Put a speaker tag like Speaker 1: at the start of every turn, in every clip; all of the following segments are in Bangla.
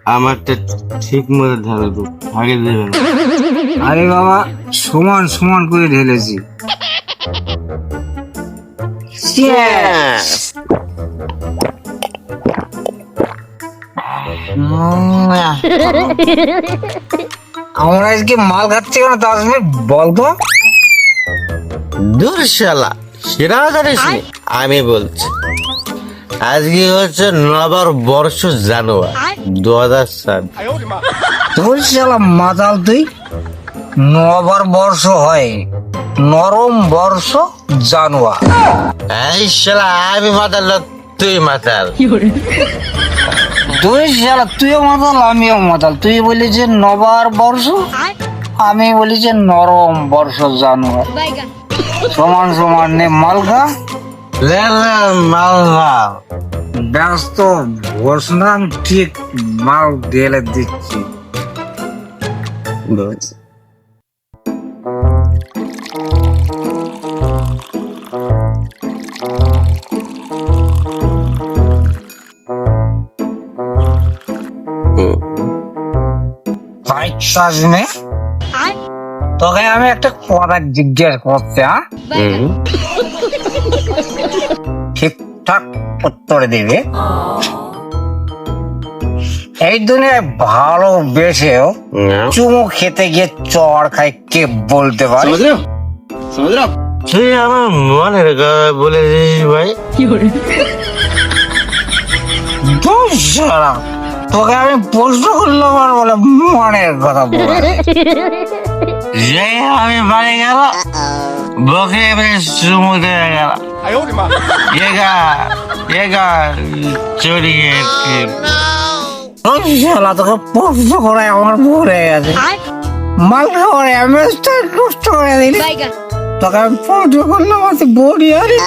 Speaker 1: আমারটা ঠিক মতো ঢালে তো আগে দেবে না।
Speaker 2: আরে বাবা সমান সমান করে ঢেলেছি। আমরা আজকে মাল খাচ্ছি কেন তার বলতো?
Speaker 1: দূর শালা সেরা জানিস নি? আমি বলছি আজকে হচ্ছে নবর বর্ষ জানুয়ারি 2007।
Speaker 2: তোর শালা মাতাল তুই। নবার বর্ষ হয় নরম বর্ষ জানুয়া।
Speaker 1: এই শালা আমি মাতাল না, তুই মাতাল।
Speaker 2: তুই শালা তুইও মাতাল আমিও মাতাল। তুই বলি যে নবার বর্ষ, আমি বলি যে নরম বর্ষ জানুয়া। সমান সমান নে মাল খা।
Speaker 1: লে লে মালদা
Speaker 2: ব্যস্ত বস না, আমি ঠিক মাল ঢেলে দিচ্ছি। তোকে আমি একটা কথা জিজ্ঞেস করছি, হ্যাঁ ঠিকঠাক উত্তর দিবি। এই দুনিয়ায় ভালোবেসেও চুমু খেতে গিয়ে চড় খাই কে বলতে পারে?
Speaker 1: তুই আমার মনের কথা বলে দিস ভাই।
Speaker 2: ধুর শালা, তোকে আমি প্রশ্ন করলাম আর বলে মনের কথা বলে।
Speaker 1: যে আমি বাড়ি গেল বকে বেশ চুমু দেওয়া গেল। এগা এগা চড়িয়ে
Speaker 2: ধুর শালা, তোকে প্রশ্ন করে আমার ভুলে গেছে। মাল খাওয়ারে আমি নষ্ট করে দিলি। তোকে আমি প্রশ্ন করলাম আর তুই বলি আরে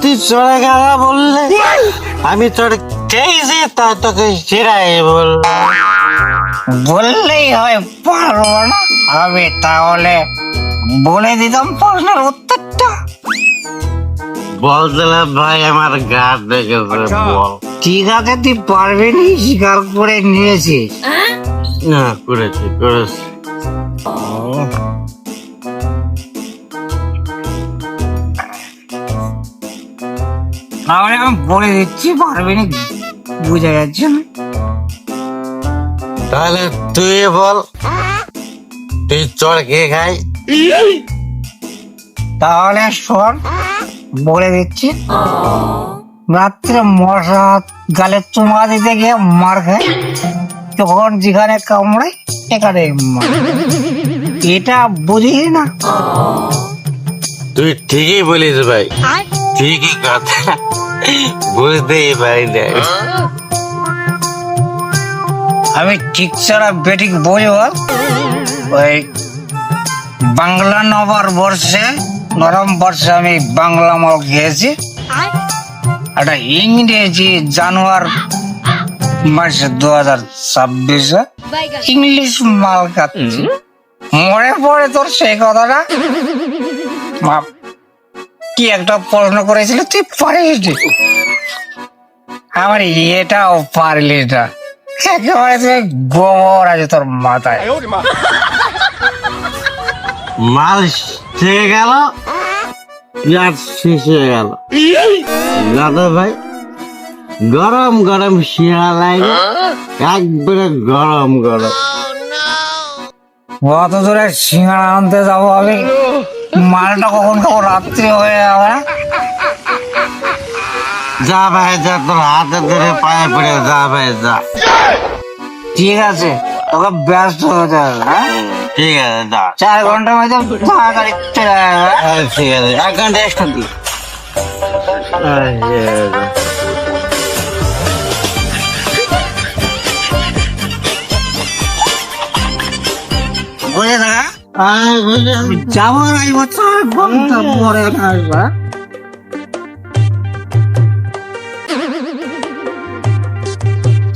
Speaker 1: তুই চড়ে গেল বললে আমি তোর খেয়েছি তা তোকে সেরাই
Speaker 2: বললেই হয়, পারবো না আমি তাহলে বলে দিতাম প্রশ্নের উত্তরটা।
Speaker 1: বলতে ভাই আমার গা দেখেছে বল।
Speaker 2: ঠিক আছে তুই পারবি নি, স্বীকার করে নিয়েছিস।
Speaker 1: না করেছি করেছি।
Speaker 2: তাহলে আমি বলে দিচ্ছি, পারবি নি বুঝে যাচ্ছে না।
Speaker 1: তাহলে তুই বল, তুই চড় কে খাই?
Speaker 2: তাহলে শোন বলে দিচ্ছি। রাত্রে মশা গালে চুমা দিতে গিয়ে মার খায়, তখন যেখানে কামড়ায় সেখানে মার। এটা বুঝিস না?
Speaker 1: তুই ঠিকই বলিস ভাই, ঠিকই কথা, বুঝতেই পারি না।
Speaker 2: আমি ঠিক ছাড়া বেঠিক বলি বল। ওই বাংলা নবর বর্ষে নরম বর্ষে আমি বাংলা মাল খেয়েছি, একটা ইংরেজি জানুয়ারি মাসে 2026 ইংলিশ মাল খাচ্ছি। মনে পড়ে তোর সেই কথাটা? কি একটা প্রশ্ন করেছিল তুই পারিস? আমার এটাও পারলি না, একেবারে তুই গোবর আছে তোর মাথায়।
Speaker 1: মাল থেকে গেল শেষ হয়ে গেল দাদা ভাই। গরম গরম শিরা লাগে একবারে গরম গরম।
Speaker 2: অত দূরে সিঙ্গারা আনতে যাবো আমি, মালটা কখন কখন রাত্রি হয়ে যাবে।
Speaker 1: যা ভাই যা, তোর হাতে ধরে পায়ে পড়ে যা ভাই যা।
Speaker 2: ঠিক আছে তোকে ব্যস্ত হতে হবে, হ্যাঁ
Speaker 1: ঠিক আছে যা।
Speaker 2: 4 ঘন্টার মধ্যে তাড়াতাড়ি চলে যাবে।
Speaker 1: ঠিক আছে 1 ঘন্টা এক্সট্রা দিই।
Speaker 2: বুঝে থাকা যাবো আসবো 4 ঘন্টা পরে আসবা।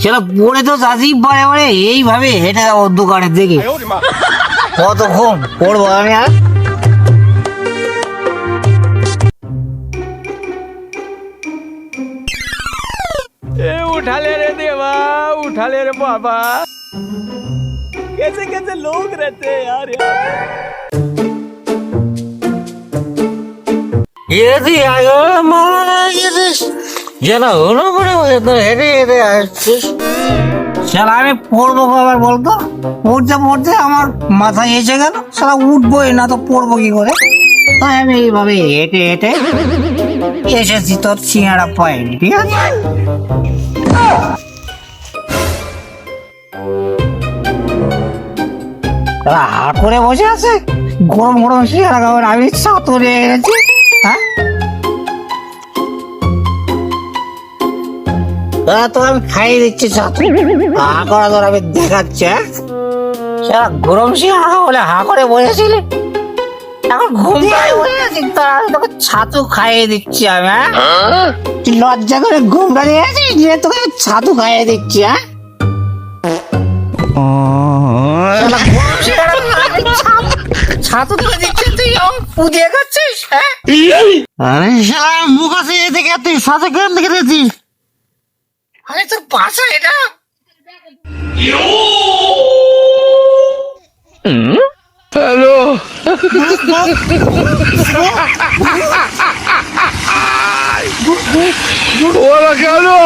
Speaker 2: সেটা পড়ে তো যাচ্ছি বারে বারে, এইভাবে হেঁটে যাবো দোকানের দিকে। কতক্ষণ পড়বো আমি আর?
Speaker 3: उठा ले रे देवा। खा ले रे बाबा। कैसे कैसे लोग रहते हैं यार
Speaker 1: এদি আগে মারা গেছিস যেন হলো করে হেঁটে হেঁটে আসছিস।
Speaker 2: শালা আমি পড়বো আবার বলতো, পড়তে পড়তে আমার মাথায় এসে গেল শালা উঠবোই না তো পড়বো কি করে, তাই আমি এইভাবে হেঁটে হেঁটে এসেছি তোর সিঙ্গাড়া পাইনি, ঠিক আছে? তারা হা করে বসে আছে, গরম গরম সিঙ্গাড়া খাবার, আমি চাতুরে গেছি। হ্যাঁ, তো আমি খাইয়ে দিচ্ছি চাতু, হা করা তোর আমি দেখাচ্ছি। সারা গরম সিঙ্গাড়া বলে হা করে বসেছিলি, এখন ঘুম পাড়ে বসে আছি, তোর আমি তোকে ছাতু খাইয়ে দিচ্ছি আমি। হ্যাঁ, তুই লজ্জা করে ঘুমটা নিয়ে আছিস, নিয়ে তোকে আমি ছাতু খাইয়ে দিচ্ছি। হ্যাঁ, শালা গরম সিঙ্গাড়া আমি ছাতু তোকে দিচ্ছি, তুই আমার পুদিয়ে খাচ্ছিস। হ্যাঁ, আরে শালা মুখ আছে এদিকে, তুই সাথে কেন দেখে দিচ্ছিস? আরে তোর বাসা এটা?
Speaker 3: हेलो बोला क्या लो